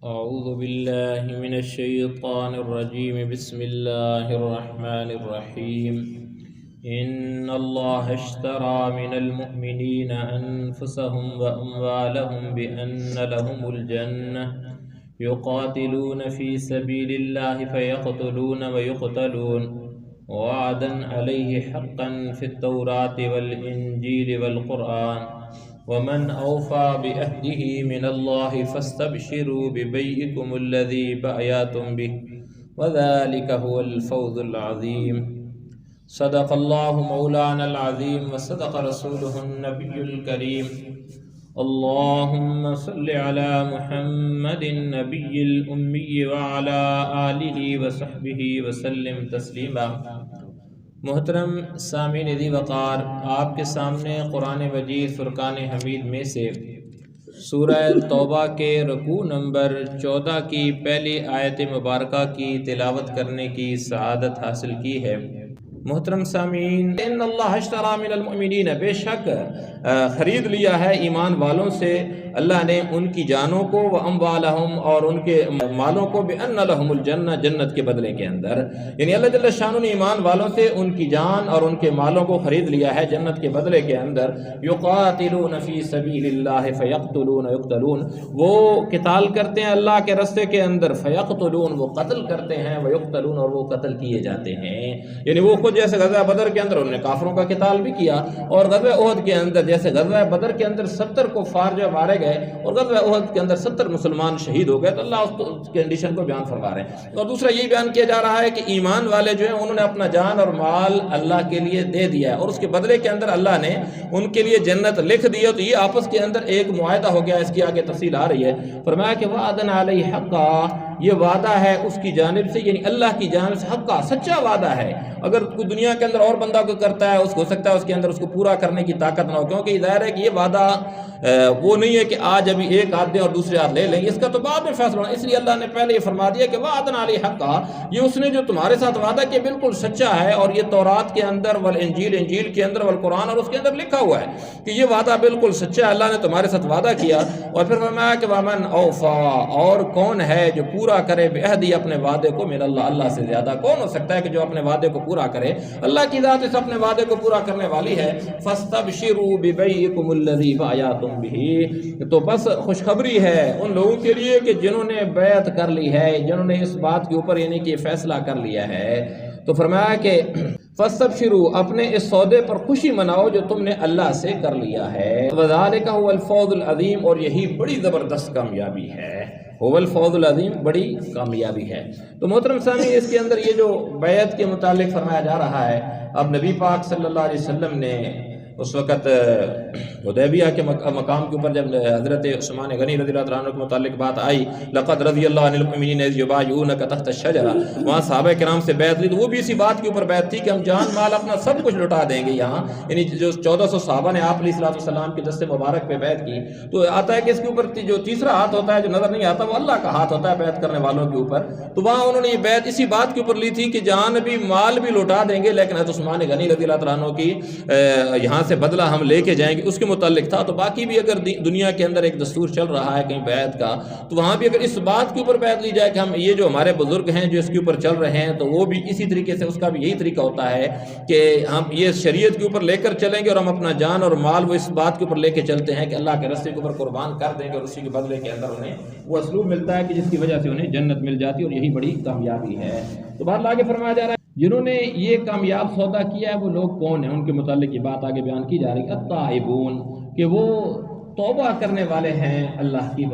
أعوذ بالله من الشيطان الرجيم بسم الله الرحمن الرحيم إن الله اشترى من المؤمنين أنفسهم وأموالهم بأن لهم الجنة يقاتلون في سبيل الله فيقتلون ويقتلون وعدا عليه حقا في التوراة والإنجيل والقرآن ومن أوفى بعهده من الله فاستبشروا ببيعكم الذي بايعتم به وذلك هو الفوز العظيم صدق الله مولانا العظيم وصدق رسوله النبي الكريم اللهم صل على محمد النبي الأمي وعلى آله وصحبه وسلم تسلیما۔ محترم سامعین ذی وقار، آپ کے سامنے قرآن مجید فرقان حمید میں سے سورہ توبہ کے رکوع نمبر 14 کی پہلی آیت مبارکہ کی تلاوت کرنے کی سعادت حاصل کی ہے۔ محترم سامعین، ان اللہ اشتری من المؤمنین، بے شک خرید لیا ہے ایمان والوں سے اللہ نے ان کی جانوں کو، واموالہم، اور ان کے مالوں کو، بان لہم الجنہ، جنت کے بدلے کے اندر، یعنی اللہ جل شانہ نے ایمان والوں سے ان کی جان اور ان کے مالوں کو خرید لیا ہے جنت کے بدلے کے اندر۔ یقاتلون فی سبیل اللہ فیقتلون ویقتلون، وہ قتال کرتے ہیں اللہ کے راستے کے اندر، فیقتلون، وہ قتل کرتے ہیں، ویقتلون، اور وہ قتل کیے جاتے ہیں۔ یعنی وہ خود جیسے غزوہ بدر کے اندر انہوں نے کافروں کا قتال بھی کیا، اور غزوہ احد کے اندر جیسے غزوہ بدر کے اندر 70 کفار جو مارے گئے اور غزوہ احد کے اندر 70 مسلمان شہید ہو گئے، تو اللہ اس کنڈیشن کو بیان فرما رہے ہیں۔ اور دوسرا یہ بیان کیا جا رہا ہے کہ ایمان والے جو ہیں انہوں نے اپنا جان اور مال اللہ کے لیے دے دیا ہے، اور اس کے بدلے کے اندر اللہ نے ان کے لیے جنت لکھ دی ہے، تو یہ آپس کے اندر ایک معاہدہ ہو گیا۔ اس کی آگے تفصیل آ رہی ہے۔ فرمایا کہ وعدنا علیہ حقا، یہ وعدہ ہے اس کی جانب سے، یعنی اللہ کی جانب سے، حقا، سچا وعدہ ہے۔ اگر کوئی دنیا کے اندر اور بندہ کو کرتا ہے، اس کو ہو سکتا ہے اس کے اندر اس کو پورا کرنے کی طاقت نہ ہو، کیونکہ ظاہر ہے کہ یہ وعدہ وہ نہیں ہے کہ آج ابھی ایک ہاتھ دیں اور دوسرے ہاتھ لے لیں، اس کا تو بعد میں فیصلہ ہونا۔ اس لیے اللہ نے پہلے یہ فرما دیا کہ وعدنا علیہ حقا، یہ اس نے جو تمہارے ساتھ وعدہ کیا بالکل سچا ہے، اور یہ تورات کے اندر، والانجیل، انجیل کے اندر، والقرآن، اور اس کے اندر لکھا ہوا ہے کہ یہ وعدہ بالکل سچا ہے، اللہ نے تمہارے ساتھ وعدہ کیا۔ اور پھر فرمایا کہ ومن اوفا، اور کون ہے جو پورا کرے بعہدی، اپنے وعدے کو، من اللہ، اللہ سے زیادہ کون ہو سکتا ہے کہ جو اپنے وعدے کو پورا کرے؟ اللہ کی ذات اس اپنے وعدے کو پورا کرنے والی ہے۔ فاستبشروا ببیعکم الذی بایعتم بہ، تو بس خوشخبری ہے ان لوگوں کے لیے کہ جنہوں نے بیعت کر لی ہے، جنہوں نے اس بات کے اوپر یعنی کہ فیصلہ کر لیا ہے۔ تو فرمایا کہ فاستبشروا، اپنے اس سودے پر خوشی مناؤ جو تم نے اللہ سے کر لیا ہے۔ وذالک هو الفوز العظیم، اور یہی بڑی زبردست کامیابی ہے۔ هو الفوز العظیم، بڑی کامیابی ہے۔ تو محترم سامعین، اس کے اندر یہ جو بیعت کے متعلق فرمایا جا رہا ہے، اب نبی پاک صلی اللہ علیہ وسلم نے اس وقت حدیبیہ کے مقام کے اوپر جب حضرت عثمان غنی رضی اللہ عنہ کے متعلق بات آئی، لقد رضی اللہ عن المؤمنین اذ یبایعونک تحت الشجرہ، وہاں صحابہ کرام سے بیعت لی، تو وہ بھی اسی بات کے اوپر بیعت تھی کہ ہم جان مال اپنا سب کچھ لٹا دیں گے یہاں، یعنی جو 1400 صحابہ نے آپ علیہ السلام کے دست مبارک پہ بیعت کی۔ تو آتا ہے کہ اس کے اوپر جو تیسرا ہاتھ ہوتا ہے جو نظر نہیں آتا، وہ اللہ کا ہاتھ ہوتا ہے بیعت کرنے والوں کے اوپر۔ تو وہاں انہوں نے یہ بیعت اسی بات کے اوپر لی تھی کہ جان بھی مال بھی لٹا دیں گے، لیکن حضرت عثمان غنی رضی اللہ عنہ کی یہاں سے بدلہ ہم لے کے جائیں گے، اس کے متعلق تھا۔ تو باقی بھی اگر دنیا کے اندر ایک دستور چل رہا ہے کہیں بیعت کا، تو وہاں بھی اگر اس بات کے اوپر بیعت لی جائے کہ ہم یہ جو ہمارے بزرگ ہیں جو اس کے اوپر چل رہے ہیں، تو وہ بھی اسی طریقے سے، اس کا بھی یہی طریقہ ہوتا ہے کہ ہم یہ شریعت کے اوپر لے کر چلیں گے، اور ہم اپنا جان اور مال وہ اس بات کے اوپر لے کے چلتے ہیں کہ اللہ کے راستے کے اوپر قربان کر دیں گے، اور اسی کے بدلے کے اندر انہیں وہ اسلوب ملتا ہے کہ جس کی وجہ سے انہیں جنت مل جاتی ہے، اور یہی بڑی کامیابی ہے۔ تو بہرحال آگے فرمایا جا رہا ہے جنہوں نے یہ کامیاب سودا کیا ہے وہ لوگ کون ہیں، ان کے متعلق یہ بات آگے بیان کی جا رہی ہے۔ التائبون، کہ وہ توبہ کرنے والے ہیں اللہ کی،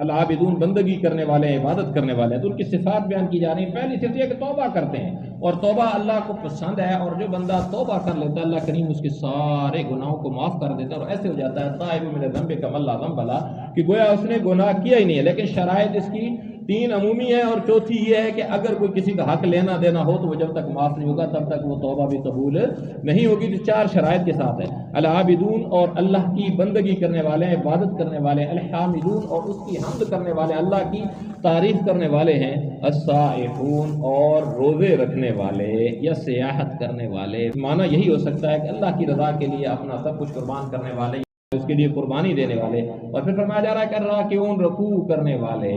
العابدون، بندگی کرنے والے ہیں، عبادت کرنے والے ہیں۔ تو ان کی صفات بیان کی جا رہی ہیں۔ پہلی صفت یہ کہ توبہ کرتے ہیں، اور توبہ اللہ کو پسند ہے، اور جو بندہ توبہ کر لیتا ہے اللہ کریم اس کے سارے گناہوں کو معاف کر دیتا ہے، اور ایسے ہو جاتا ہے تائب من الذنب کمن لا ذنب لہ، کہ گویا اس نے گناہ کیا ہی نہیں ہے۔ لیکن شرائط اس کی 3 عمومی ہے، اور چوتھی یہ ہے کہ اگر کوئی کسی کا حق لینا دینا ہو تو وہ جب تک معاف نہیں ہوگا تب تک وہ توبہ بھی قبول نہیں ہوگی۔ تو 4 شرائط کے ساتھ ہے۔ العابدون، اور اللہ کی بندگی کرنے والے ہیں، عبادت کرنے والے ہیں۔ الحامدون، اور اس کی حمد کرنے والے، اللہ کی تعریف کرنے والے ہیں۔ السائحون، اور روزے رکھنے والے یا سیاحت کرنے والے، معنی یہی ہو سکتا ہے کہ اللہ کی رضا کے لیے اپنا سب کچھ قربان کرنے والے۔ اس کے لیے قربانی دینے والے. اور پھر فرمایا جا رہا ہے کہ الراکعون رکوع کرنے والے،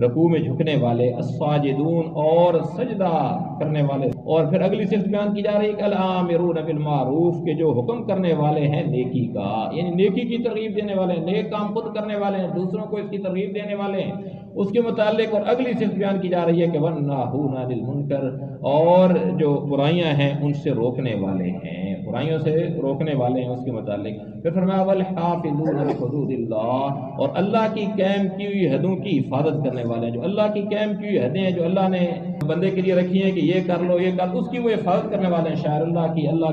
رکوع میں جھکنے والے، الساجدون اور سجدہ کرنے والے. اور پھر اگلی صفت بیان کی جا رہی ہے کہ الامرون بالمعروف، کے جو حکم کرنے والے ہیں نیکی کا، یعنی نیکی کی ترغیب دینے والے ہیں، نیک کام خود کرنے والے ہیں، دوسروں کو اس کی ترغیب دینے والے ہیں اس کے متعلق. اور اگلی صفت بیان کی جا رہی ہے کہ والناہون عن المنکر، اور جو برائیاں ہیں ان سے روکنے والے ہیں، برائیوں سے روکنے والے ہیں اس کے متعلق. پھر فرمایا والحافظون لحدود اللہ، اور اللہ کی قائم کی ہوئی حدوں کی حفاظت کرنے والے ہیں. جو اللہ کی قائم کی ہوئی حدیں ہیں جو اللہ نے بندے کے لیے رکھی ہیں کہ یہ کر لو یہ کر، اس کی وہ حفاظت کرنے والے ہیں. شاعر اللہ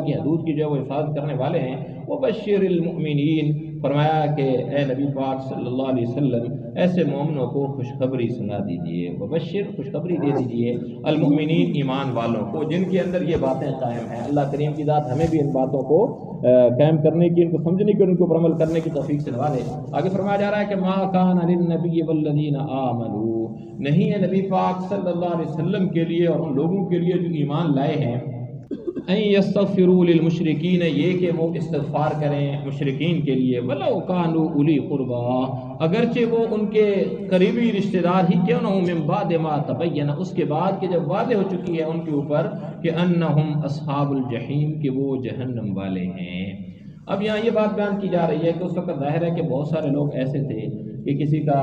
کی حدود کی جو ہے وہ حفاظت کرنے والے ہیں. وبشر المؤمنین، فرمایا کہ اے نبی پاک صلی اللہ علیہ وسلم ایسے مومنوں کو خوشخبری سنا دیجئے. وبشر، خوشخبری دے دیجئے، المؤمنین، ایمان والوں کو جن کے اندر یہ باتیں قائم ہیں. اللہ کریم کی ذات ہمیں بھی ان باتوں کو قائم کرنے کی، ان کو سمجھنے کی، ان کے اوپر عمل کرنے کی توفیق سے نوازے. آگے فرمایا جا رہا ہے کہ ما کان للنبی والذین آمنوا، نہیں ہے نبی پاک صلی اللہ علیہ وسلم کے لیے اور ان لوگوں کے لیے جو ایمان لائے ہیں، ان یستغفروا للمشرکین، یہ کہ وہ استغفار کریں مشرکین کے لیے، ولو کانوا اولی قربا، اگرچہ وہ ان کے قریبی رشتہ دار ہی کیوں نہ ہوں، من بعد ما تبین، اس کے بعد کہ جب واضح ہو چکی ہے ان کے اوپر کہ انہم اصحاب الجحیم، کہ وہ جہنم والے ہیں. اب یہاں یہ بات بیان کی جا رہی ہے کہ اس وقت ظاہر ہے کہ بہت سارے لوگ ایسے تھے کہ کسی کا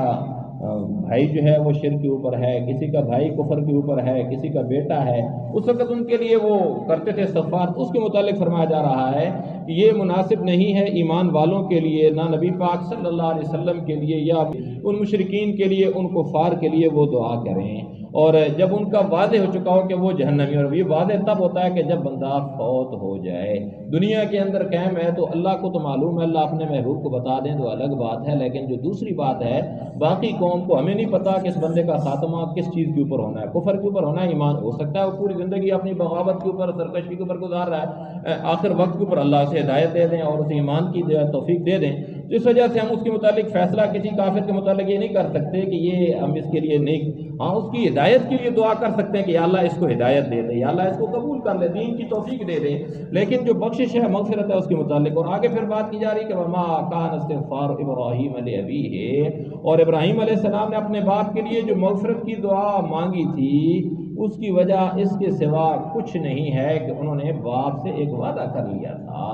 بھائی جو ہے وہ شرک کے اوپر ہے، کسی کا بھائی کفر کے اوپر ہے، کسی کا بیٹا ہے، اس وقت ان کے لیے وہ کرتے تھے استغفار. اس کے متعلق فرمایا جا رہا ہے کہ یہ مناسب نہیں ہے ایمان والوں کے لیے، نہ نبی پاک صلی اللہ علیہ وسلم کے لیے یا ان مشرکین کے لیے، ان کفار کے لیے وہ دعا کریں. اور جب ان کا واضح ہو چکا ہو کہ وہ جہنمی، اور یہ واضح تب ہوتا ہے کہ جب بندہ فوت ہو جائے. دنیا کے اندر قائم ہے تو اللہ کو تو معلوم ہے، اللہ اپنے محبوب کو بتا دیں تو الگ بات ہے، لیکن جو دوسری بات ہے باقی قوم کو ہمیں نہیں پتا کہ اس بندے کا خاتمہ کس چیز کے اوپر ہونا ہے. کفر کے اوپر ہونا ہے، ایمان ہو سکتا ہے وہ پوری زندگی اپنی بغاوت کے اوپر، سرکشی کے اوپر گزار رہا ہے، آخر وقت کے اوپر اللہ سے ہدایت دے دیں اور اسے ایمان کی توفیق دے دیں. جس وجہ سے ہم اس کے متعلق فیصلہ کسی کافر کے متعلق یہ نہیں کر سکتے کہ یہ ہم اس کے لیے نہیں، ہاں اس کی ہدایت کے لیے دعا کر سکتے ہیں کہ یا اللہ اس کو ہدایت دے دے، یا اللہ اس کو قبول کر لے، دین کی توفیق دے دے. لیکن جو بخشش ہے، مغفرت ہے اس کے متعلق. اور آگے پھر بات کی جا رہی کہ وما کان استغفار ابراہیم لابیہ، اور ابراہیم علیہ السلام نے اپنے باپ کے لیے جو مغفرت کی دعا مانگی تھی اس کی وجہ اس کے سوا کچھ نہیں ہے کہ انہوں نے باپ سے ایک وعدہ کر لیا تھا.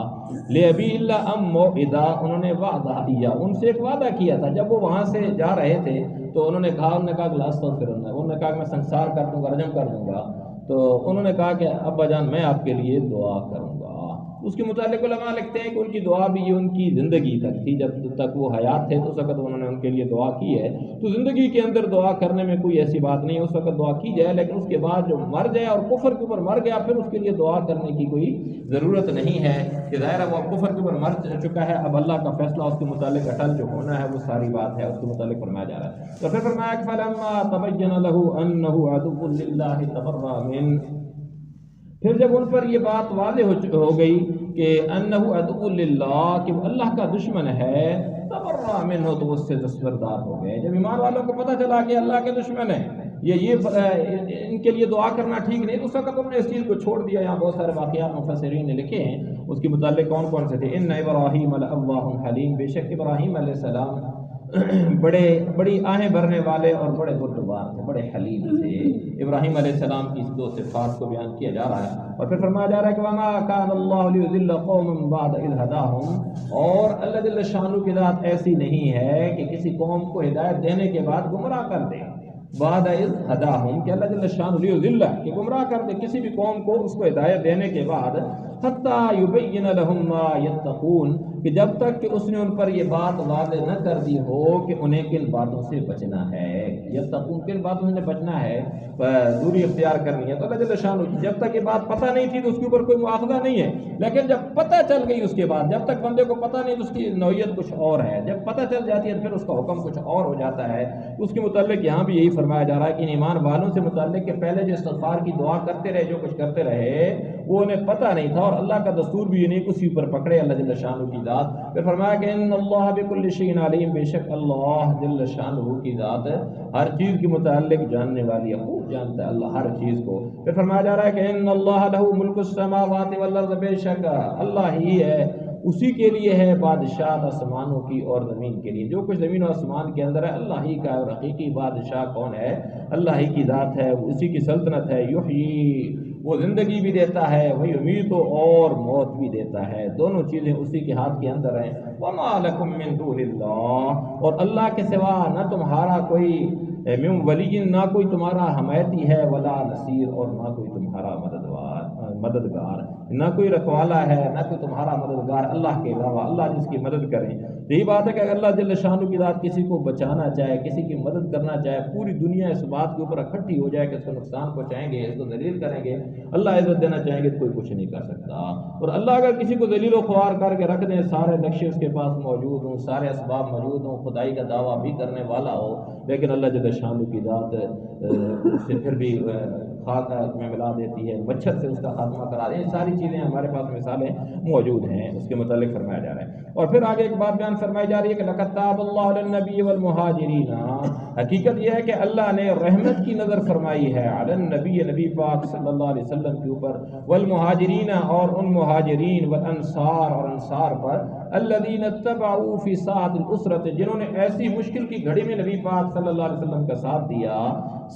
لابی اللہ ام موعدہ، انہوں نے وعدہ کیا، ان سے ایک وعدہ کیا تھا. جب وہ وہاں سے جا رہے تھے تو انہوں نے کہا کہ لا استغفرن، انہوں نے کہا کہ میں سنسار کر دوں گا، رجم کر دوں گا. تو انہوں نے کہا کہ ابا جان میں آپ کے لیے دعا کروں گا. اس کے متعلق علماء لکھتے ہیں کہ ان کی دعا بھی یہ ان کی زندگی تک تھی، جب تک وہ حیات تھے تو اس وقت انہوں نے ان کے لیے دعا کی ہے. تو زندگی کے اندر دعا کرنے میں کوئی ایسی بات نہیں ہے، اس وقت دعا کی جائے، لیکن اس کے بعد جو مر جائے اور کفر کے اوپر مر گیا پھر اس کے لیے دعا کرنے کی کوئی ضرورت نہیں ہے. کہ ظاہر ہے وہ کفر کے اوپر مر چکا ہے، اب اللہ کا فیصلہ اس کے متعلق اٹل جو ہونا ہے وہ ساری بات ہے اس کے متعلق فرمایا جا رہا ہے. تو پھر فرمایا کہ فلما تبین له انه عدو للہ تبرأ من، پھر جب ان پر یہ بات واضح ہو گئی کہ انه عدو للہ، کہ وہ اللہ کا دشمن ہے، تبرأ منه، تو اس سے دستبردار ہو گئے. جب ایمان والوں کو پتہ چلا کہ اللہ کے دشمن ہیں، یہ ان کے لیے دعا کرنا ٹھیک نہیں، اس وقت انہوں نے اس چیز کو چھوڑ دیا. یہاں بہت سارے واقعات مفسرین نے لکھے ہیں، اس کے متعلق کون کون سے تھے. ان ابراہیم لأواہ حلیم، بے شک ابراہیم علیہ السلام بڑی آہیں بھرنے والے اور بڑے بردبار تھے، بڑے حلیم تھے. ابراہیم علیہ السلام کی دو صفات کو بیان کیا جا رہا ہے. اور پھر فرمایا جا رہا ہے کہ وما کان اللہ لیضل قوما بعد اذ ہداہم، اور اللہ جل شانہ کی ذات ایسی نہیں ہے کہ کسی قوم کو ہدایت دینے کے بعد گمراہ کر دے. بعد اذ ہداہم، کہ اللہ جل شانہ لیضل، کہ گمراہ کر دے کسی بھی قوم کو اس کو ہدایت دینے کے بعد، حتی یبین لہم ما یتقون، کہ جب تک کہ اس نے ان پر یہ بات واضح نہ کر دی ہو کہ انہیں کن باتوں سے بچنا ہے، یتقون کن باتوں سے بچنا ہے، دوری اختیار کرنی ہے. تو اللہ جل شانہ جب تک یہ بات پتہ نہیں تھی تو اس کے اوپر کوئی مواخذہ نہیں ہے، لیکن جب پتہ چل گئی اس کے بعد، جب تک بندے کو پتہ نہیں تو اس کی نوعیت کچھ اور ہے، جب پتہ چل جاتی ہے پھر اس کا حکم کچھ اور ہو جاتا ہے. اس کے متعلق یہاں بھی یہی فرمایا جا رہا ہے کہ ایمان والوں سے متعلق کہ پہلے جو استغفار کی دعا کرتے رہے، جو کچھ کرتے رہے وہ انہیں پتہ نہیں تھا، اور اللہ کا دستور بھی یہ نہیں اسی پر پکڑے اللہ جل شانہ کی ذات. پھر فرمایا کہ ان اللہ بکل شیء علیم، بے شک اللہ جل شانہ کی ذات ہر چیز کے متعلق جاننے والی ہے، خوب جانتا ہے اللہ ہر چیز کو. پھر فرمایا جا رہا ہے کہ ان اللہ لہ ملک السماوات والارض، بے شک اللہ ہی ہے اسی کے لیے ہے بادشاہ آسمانوں کی اور زمین کے لیے۔ جو کچھ زمین و آسمان کے اندر ہے اللہ ہی کا ہے، اور حقیقی بادشاہ کون ہے؟ اللہ ہی کی ذات ہے، اسی کی سلطنت ہے۔ یحیی، وہ زندگی بھی دیتا ہے، وہ یمیت، اور موت بھی دیتا ہے، دونوں چیزیں اسی کے ہاتھ کے اندر ہیں۔ وما لکم من دون اللہ، اور اللہ کے سوا نہ تمہارا کوئی من ولی، نہ کوئی تمہارا حمایتی ہے، ولا نصیر، اور نہ کوئی تمہارا مددگار، نہ کوئی رکھوالا ہے، نہ کوئی تمہارا مددگار اللہ کے علاوہ، اللہ جس کی مدد کرے۔ یہی بات ہے کہ اگر اللہ جل شانہ کی ذات کسی کو بچانا چاہے، کسی کی مدد کرنا چاہے، پوری دنیا اس بات کے اوپر اکٹھی ہو جائے کہ اس کو نقصان پہنچائیں گے، اس کو ذلیل کریں گے، اللہ عزت دینا چاہیں گے تو کوئی کچھ نہیں کر سکتا۔ اور اللہ اگر کسی کو ذلیل و خوار کر کے رکھ دیں، سارے نقشے اس کے پاس موجود ہوں، سارے اسباب موجود ہوں، خدائی کا دعویٰ بھی کرنے والا ہو، لیکن اللہ جل شانہ کی ذات اس سے پھر بھی خاک میں ملا دیتی ہے، مچھر سے اس کا خاتمہ کرا دیں۔ یہ ساری چیزیں ہمارے پاس مثالیں موجود ہیں، اس کے متعلق فرمایا جا رہا ہے۔ اور پھر آگے ایک بات بیان فرمائی جا رہی ہے کہ لقد تاب اللہ علی النبی والمہاجرین، حقیقت یہ ہے کہ اللہ نے رحمت کی نظر فرمائی ہے علی النبی، نبی پاک صلی اللہ علیہ وسلم کے اوپر، والمہاجرین، اور ان مہاجرین، والانصار، اور انصار پر، الذین اتبعوا فی ساعۃ العسرۃ، جنہوں نے ایسی مشکل کی گھڑی میں نبی پاک صلی اللہ علیہ وسلم کا ساتھ دیا۔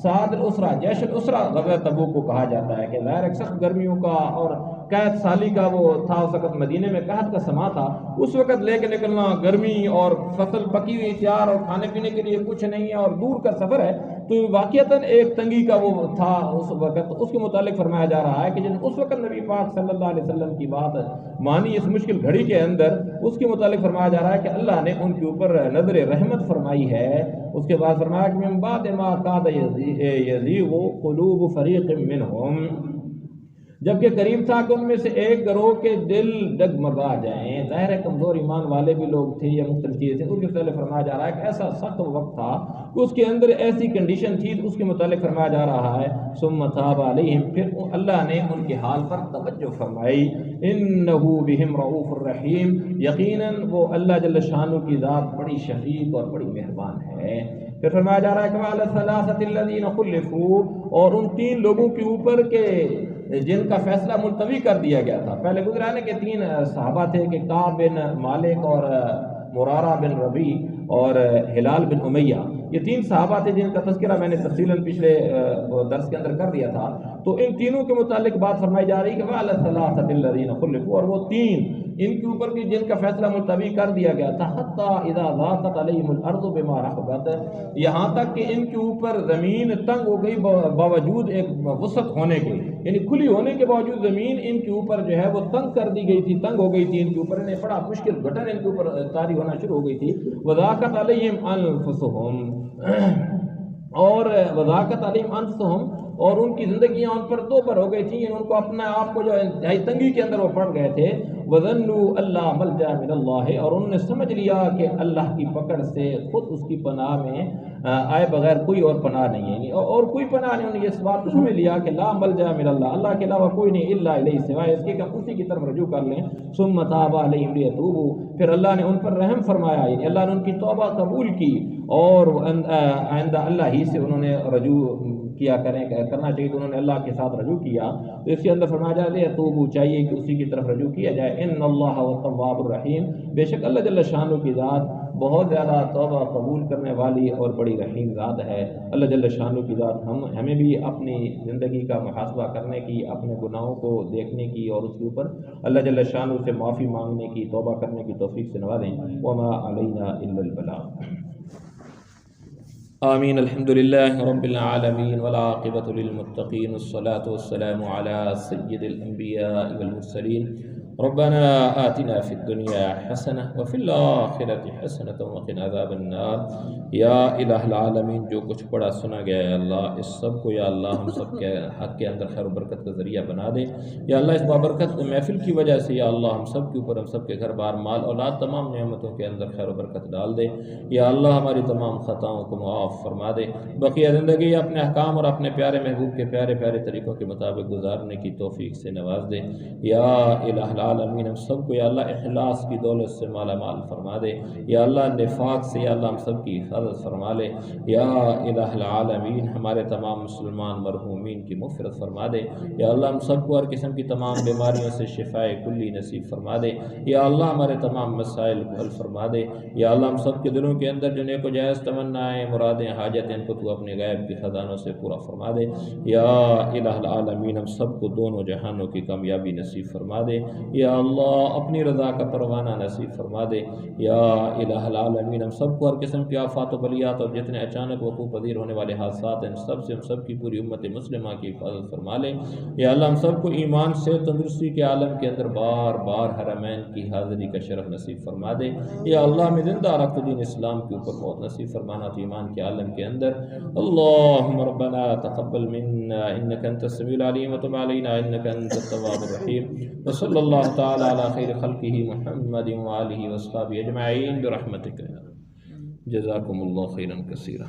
ساعۃ العسرہ، جیش العسرہ غزوہ تبوک کو کہا جاتا ہے، کہ ظاہر ایک سخت گرمیوں کا اور قحط سالی کا وہ تھا، اس وقت مدینے میں قحط کا سما تھا، اس وقت لے کے نکلنا، گرمی اور فصل پکی ہوئی تیار، اور کھانے پینے کے لیے کچھ نہیں ہے، اور دور کا سفر ہے، تو واقعتاً ایک تنگی کا وہ تھا اس وقت۔ اس کے متعلق فرمایا جا رہا ہے کہ جن اس وقت نبی پاک صلی اللہ علیہ وسلم کی بات مانی اس مشکل گھڑی کے اندر، اس کے متعلق فرمایا جا رہا ہے کہ اللہ نے ان کے اوپر نظر رحمت فرمائی ہے۔ اس کے بعد فرمایا کہ من بعد ما کاد یزیغ قلوب فریق منہم، جبکہ قریب تھا کہ ان میں سے ایک گروہ کے دل ڈگمگا جائیں۔ ظاہر ہے کمزور ایمان والے بھی لوگ تھے یا مختلف چیزیں تھیں۔ اس کے پہلے فرمایا جا رہا ہے کہ ایسا سخت وقت تھا کہ اس کے اندر ایسی کنڈیشن تھی، اس کے متعلق فرمایا جا رہا ہے ثم تاب علیہم، پھر اللہ نے ان کے حال پر توجہ فرمائی، انہ بہم رؤوف الرحیم، یقیناً وہ اللہ جل شانہ کی ذات بڑی شفیق اور بڑی مہربان ہے۔ پھر فرمایا جا رہا ہے کہ وعلی الثلاثۃ الذین خلفوا، اور ان 3 لوگوں کے اوپر کے جن کا فیصلہ ملتوی کر دیا گیا تھا۔ پہلے گزرا ہے کہ 3 صحابہ تھے کہ کعب بن مالک اور مرارہ بن ربیع اور ہلال بن امیہ، یہ 3 صحابہ تھے جن کا تذکرہ میں نے تفصیلاً پچھلے درس کے اندر کر دیا تھا۔ تو ان تینوں کے متعلق بات فرمائی جا رہی ہے کہ وعلی الثلاثۃ الذین خلفوا، اور وہ 3 ان کے اوپر بھی جن کا فیصلہ ملتوی کر دیا گیا تھا، حتی اذا ضاقت علیہم الارض بما رحبت، یہاں تک کہ ان کے اوپر زمین تنگ ہو گئی باوجود ایک وسعت ہونے کے، یعنی کھلی ہونے کے باوجود زمین ان کے اوپر جو ہے وہ تنگ کر دی گئی تھی، تنگ ہو گئی تھی ان کے اوپر، انہیں بڑا مشکل گھٹن ان کے اوپر طاری ہونا شروع ہو گئی تھی۔ وضاقت علیہم انفسہم، اور وضاقت علیہم انفسہم، اور ان کی زندگیاں ان پر دوبر ہو گئی تھیں، یعنی ان کو اپنے آپ کو جو انتہائی تنگی کے اندر وہ پڑ گئے تھے۔ وَظَنُّوا أَلَّا مَلْجَأَ مِنَ اللَّهِ، اور انہوں نے سمجھ لیا کہ اللہ کی پکڑ سے، خود اس کی پناہ میں آئے بغیر کوئی اور پناہ نہیں ہے، اور کوئی پناہ نہیں۔ انہوں نے اس بات کو سمجھ لیا کہ لا ملجأ من اللہ، اللہ کے علاوہ کوئی نہیں، الا الیہ، سوائے اس کے کہ اسی کی طرف رجوع کر لیں۔ ثم تاب علیہم لیتوبوا، پھر اللہ نے ان پر رحم فرمایا، یعنی اللہ نے ان کی توبہ قبول کی، اور آئندہ اللہ ہی سے انہوں نے رجوع کیا کرنا چاہیے، تو انہوں نے اللہ کے ساتھ رجوع کیا۔ تو اس کے اندر فرمایا جائے لیتوبوا، چاہیے کہ اسی کی طرف رجوع کیا جائے۔ ان اللہ هو التواب الرحیم، بے شک اللہ جل شانہ کی ذات بہت زیادہ توبہ قبول کرنے والی اور بڑی رحیم ذات ہے۔ اللہ جل شانہ کی ذات ہمیں بھی اپنی زندگی کا محاسبہ کرنے کی، اپنے گناہوں کو دیکھنے کی، اور اس کے اوپر اللہ جل شانہ سے معافی مانگنے کی، توبہ کرنے کی توفیق سے نوازیں۔ وما علینا الا البلاغ۔ آمین۔ الحمد للہ رب العالمین، والعاقبۃ للمتقین، والصلاة والسلام علی سید الانبیاء والمرسلین۔ ربنا آتنا فی الدنیا حسنہ وفی الآخرۃ حسنۃ وقنا عذاب النار۔ یا الہ العالمین، جو کچھ پڑھا سنا گیا ہے اللہ، اس سب کو یا اللہ ہم سب کے حق کے اندر خیر و برکت کا ذریعہ بنا دے۔ یا اللہ اس بابرکت محفل کی وجہ سے یا اللہ ہم سب کے اوپر، ہم سب کے گھر بار، مال اولاد، تمام نعمتوں کے اندر خیر و برکت ڈال دے۔ یا اللہ ہماری تمام خطاؤں کو معاف فرما دے، بقیہ زندگی اپنے احکام اور اپنے پیارے محبوب کے پیارے پیارے طریقوں کے مطابق گزارنے کی توفیق سے نواز دے۔ یا الہ العالمین ہم سب کو یا اللہ اخلاص کی دولت سے مالا مال فرما دے، یا اللہ نفاق سے یا اللہ ہم سب کی حفاظت فرما لے، یا الہ العالمین ہمارے تمام مسلمان مرحومین کی مغفرت فرما دے، یا اللہ ہم سب کو ہر قسم کی تمام بیماریوں سے شفاء کلی نصیب فرما دے، یا اللہ ہمارے تمام مسائل کو حل فرما دے، یا اللہ ہم سب کے دلوں کے اندر جو نیک و جائز تمنائیں مرادیں حاجتیں ان کو تو اپنے غیب کی خزانوں سے پورا فرما دے، یا الہ العالمین ہم سب کو دونوں جہانوں کی کامیابی نصیب فرما دے، یا اللہ اپنی رضا کا پروانہ نصیب فرما دے، یا الہ العالمین ہم سب کو ہر قسم کی آفات و بلیات اور جتنے اچانک وقوع پذیر ہونے والے حادثات ان سب سے ہم سب کی پوری امت مسلمہ کی حفاظت فرما لے، یا اللہ ہم سب کو ایمان سے تندرستی کے عالم کے اندر بار بار حرمین کی حاضری کا شرف نصیب فرما دے، یا اللہ ہمیں زندہ رکھ دین اسلام کے اوپر موت نصیب فرمانا تو ایمان کے عالم کے اندر۔ اللہم ربنا تقبل منا انک انت السمیع العلیم وتب علینا انک انت التواب الرحیم، وصلی اللہ تعالی علی خیر خلقہ محمد وآلہ وصحبہ اجمعین برحمتک، جزاکم اللہ خیرا کثیرا۔